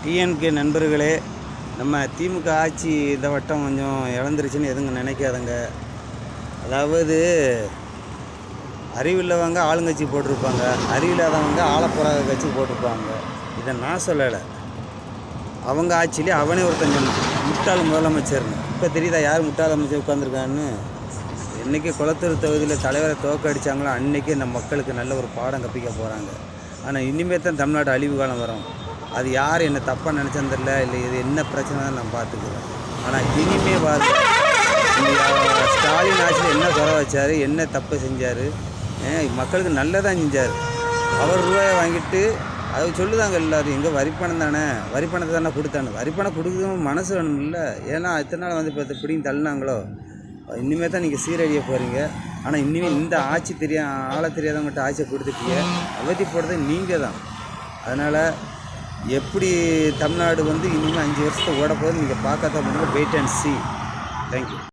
DNK நண்பர்களே, நம்ம திமுக ஆட்சி இந்த வட்டம் கொஞ்சம் இழந்துருச்சுன்னு எதுங்க நினைக்காதங்க. அதாவது அறிவில்லவங்க ஆளுங்கட்சி போட்டிருப்பாங்க, அறிவில்லாதவங்க ஆளப்போராக கட்சி போட்டிருப்பாங்க. இதை நான் சொல்லலை, அவங்க ஆட்சியிலே அவனே ஒருத்தன் சொன்னான், முட்டாள் முதலமைச்சர்னு. இப்போ தெரியுதா யார் முட்டாள் அமைச்சர் உட்காந்துருக்கான்னு? என்றைக்கு குளத்தூர் தொகுதியில் தலைவரை தோக்கடிச்சாங்களோ அன்றைக்கி இந்த மக்களுக்கு நல்ல ஒரு பாடம் கற்பிக்க போகிறாங்க. ஆனால் இனிமேல் தான் தமிழ்நாடு அழிவு காலம் வரும். அது யார் என்ன தப்பாக நினச்சேன்னு தெரியல, இல்லை இது என்ன பிரச்சனை தான் நான் பார்த்துக்கிறேன். ஆனால் இனிமே பாருங்க, ஸ்டாலின் ஆட்சியில் என்ன குறை வச்சார், என்ன தப்பு செஞ்சார், மக்களுக்கு நல்லதான் செஞ்சார். அவர் ரூபாயை வாங்கிட்டு அது சொல்லுதாங்க எல்லோரும், எங்கே வரிப்பணம் தானே, வரிப்பணத்தை தானே கொடுத்தானு. வரிப்பணம் கொடுக்கணும் மனசு வேணும் இல்லை? ஏன்னா இத்தனை நாள் வந்து இப்போ பிடிங்கி தள்ளினாங்களோ, இனிமேல் தான் நீங்கள் சீரழிய போகிறீங்க. ஆனால் இனிமேல் இந்த ஆட்சி ஆளை தெரியாதவங்கள்ட்ட ஆட்சியை கொடுத்துட்டீங்க, அவதி போடுறது நீங்கள் தான். அதனால் எப்படி தமிழ்நாடு வந்து இனிமேல் 5 வருஷத்தை ஓட போகுது நீங்கள் பார்க்காத பண்ணுங்கள். Wait and see. தேங்க்யூ.